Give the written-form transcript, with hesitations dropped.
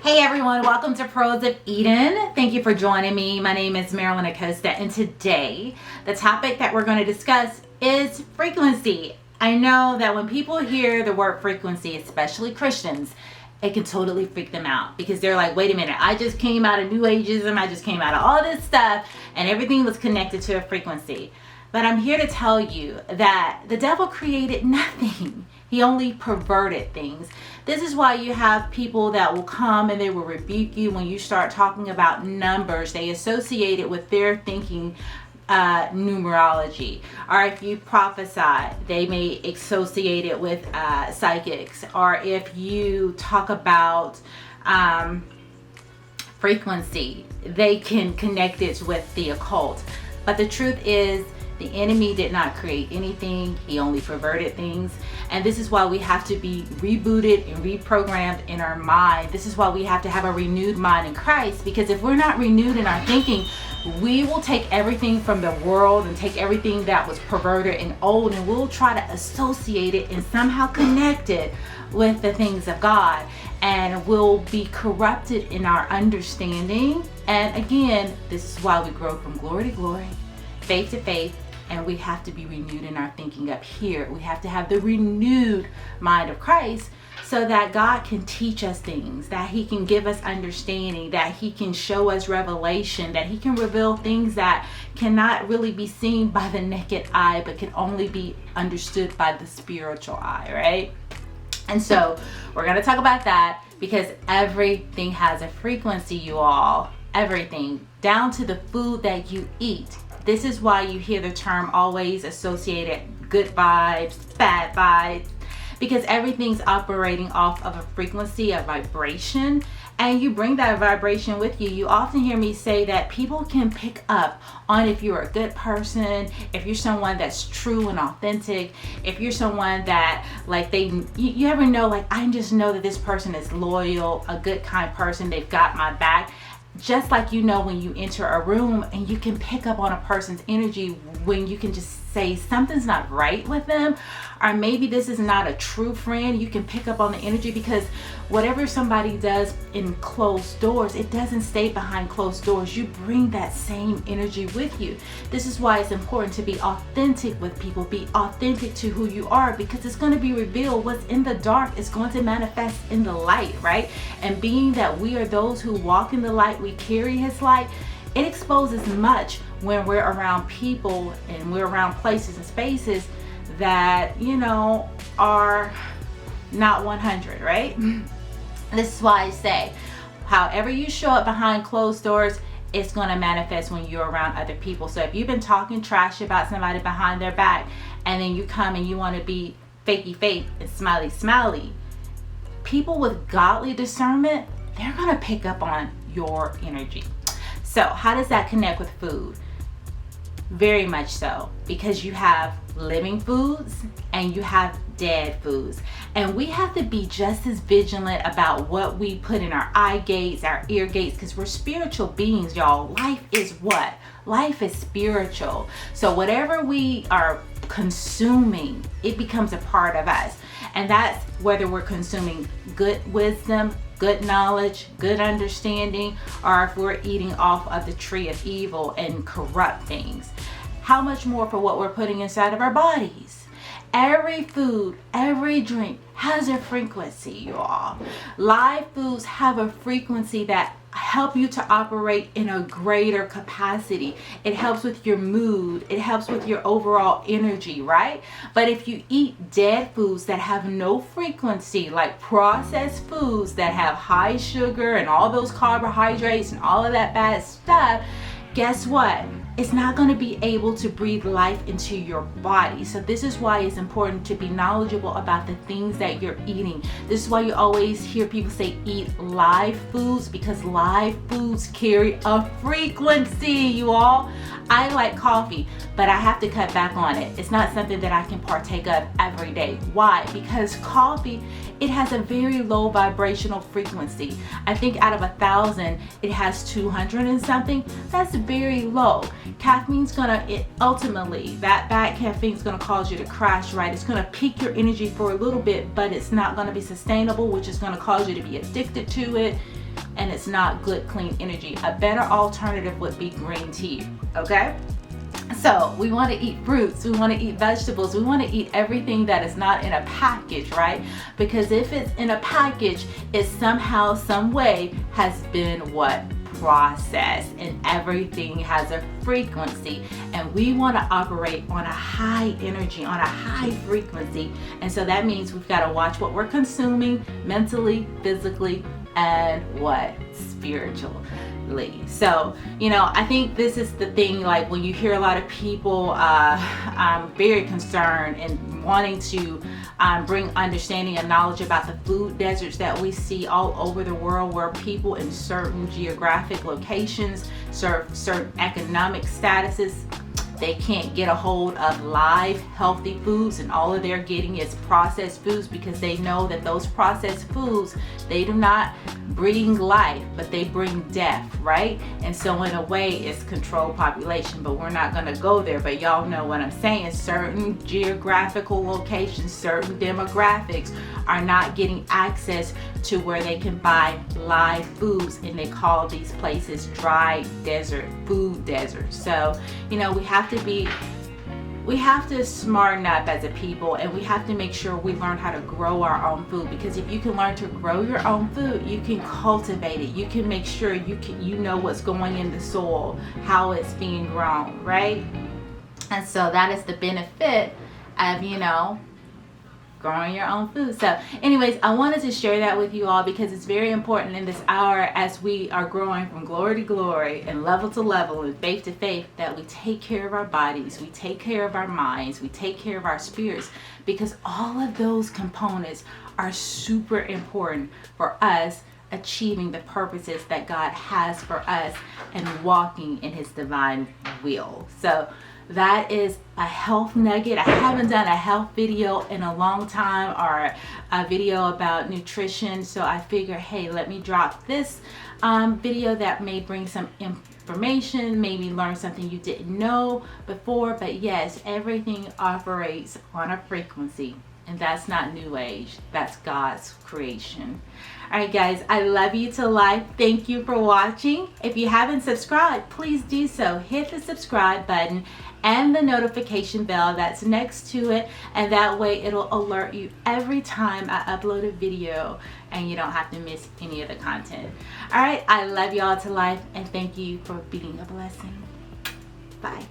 Hey everyone, welcome to Pros of Eden. Thank you for joining me. My name is Marilyn Acosta, and today the topic that we're going to discuss is frequency. I know that when people hear the word frequency, especially Christians, it can totally freak them out because they're like, wait a minute, I just came out of New Ageism, I just came out of all this stuff, and everything was connected to a frequency. But I'm here to tell you that the devil created nothing. He only perverted things. This is why you have people that will come and they will rebuke you when you start talking about numbers. They associate it with their thinking numerology. Or if you prophesy, they may associate it with psychics. Or if you talk about frequency, they can connect it with the occult. But the truth is, the enemy did not create anything. He only perverted things. And this is why we have to be rebooted and reprogrammed in our mind. This is why we have to have a renewed mind in Christ. Because if we're not renewed in our thinking, we will take everything from the world and take everything that was perverted and old, and we'll try to associate it and somehow connect it with the things of God. And we'll be corrupted in our understanding. And again, this is why we grow from glory to glory, faith to faith. And we have to be renewed in our thinking up here. We have to have the renewed mind of Christ so that God can teach us things, that He can give us understanding, that He can show us revelation, that He can reveal things that cannot really be seen by the naked eye, but can only be understood by the spiritual eye, right? And so we're going to talk about that because everything has a frequency, you all. Everything, down to the food that you eat. This is why you hear the term always associated good vibes, bad vibes, because everything's operating off of a frequency, a vibration, and you bring that vibration with you. You often hear me say that people can pick up on if you're a good person, if you're someone that's true and authentic, if you're someone that like you ever know, like I just know that this person is loyal, a good kind person, they've got my back. Just like you know when you enter a room and you can pick up on a person's energy when you can just say something's not right with them, or maybe this is not a true friend. You can pick up on the energy because whatever somebody does in closed doors, it doesn't stay behind closed doors. You bring that same energy with you. This is why it's important to be authentic with people. Be authentic to who you are, because it's going to be revealed. What's in the dark is going to manifest in the light, right? And being that we are those who walk in the light, we carry His light. It exposes much when we're around people and we're around places and spaces that, you know, are not 100, right? This is why I say, however you show up behind closed doors, it's going to manifest when you're around other people. So if you've been talking trash about somebody behind their back, and then you come and you want to be fakey fake and smiley smiley, people with godly discernment, they're going to pick up on your energy. So how does that connect with food? Very much so, because you have living foods and you have dead foods, and we have to be just as vigilant about what we put in our eye gates, our ear gates, because we're spiritual beings, y'all. Life is what? Life is spiritual. So whatever we are consuming, it becomes a part of us. And that's whether we're consuming good wisdom, good knowledge, good understanding, or if we're eating off of the tree of evil and corrupt things. How much more for what we're putting inside of our bodies? Every food, every drink has a frequency, you all. Live foods have a frequency that help you to operate in a greater capacity. It helps with your mood. It helps with your overall energy, right? But if you eat dead foods that have no frequency, like processed foods that have high sugar and all those carbohydrates and all of that bad stuff, guess what? It's not going to be able to breathe life into your body. So this is why it's important to be knowledgeable about the things that you're eating. This is why you always hear people say eat live foods, because live foods carry a frequency, you all. I like coffee, but I have to cut back on it. It's not something that I can partake of every day. Why? Because coffee, it has a very low vibrational frequency. I think out of 1,000, it has 200 and something. That's very low. Caffeine's gonna, ultimately, that bad caffeine's gonna cause you to crash, right? It's gonna peak your energy for a little bit, but it's not gonna be sustainable, which is gonna cause you to be addicted to it. and it's not good, clean energy. A better alternative would be green tea, okay? So we want to eat fruits, we want to eat vegetables, we want to eat everything that is not in a package, right? Because if it's in a package, it somehow, some way has been what? Processed, and everything has a frequency, and we want to operate on a high energy, on a high frequency. And so that means we've got to watch what we're consuming mentally, physically, and what? Spiritually. So, you know, I think this is the thing, like when you hear a lot of people very concerned and wanting to bring understanding and knowledge about the food deserts that we see all over the world, where people in certain geographic locations, certain economic statuses, they can't get a hold of live healthy foods, and all of they're getting is processed foods, because they know that those processed foods, they do not bring life, but they bring death, right? And so in a way it's controlled population, but we're not going to go there. But y'all know what I'm saying. Certain geographical locations, certain demographics are not getting access to where they can buy live foods, and they call these places dry desert, food deserts. So, you know, we have to smarten up as a people, and we have to make sure we learn how to grow our own food, because if you can learn to grow your own food, you can cultivate it. You can make sure you know what's going in the soil, how it's being grown, right? And so that is the benefit of, you know, growing your own food. So anyways, I wanted to share that with you all, because it's very important in this hour, as we are growing from glory to glory and level to level and faith to faith, that we take care of our bodies, we take care of our minds, we take care of our spirits, because all of those components are super important for us achieving the purposes that God has for us and walking in his divine will. So that is a health nugget. I haven't done a health video in a long time, or a video about nutrition. So I figure, hey, let me drop this video that may bring some information, maybe learn something you didn't know before. But yes, everything operates on a frequency, and that's not new age, that's God's creation. All right, guys, I love you to life. Thank you for watching. If you haven't subscribed, please do so. Hit the subscribe button and the notification bell that's next to it, and that way it'll alert you every time I upload a video, and you don't have to miss any of the content. All right, I love y'all to life, and thank you for being a blessing. Bye.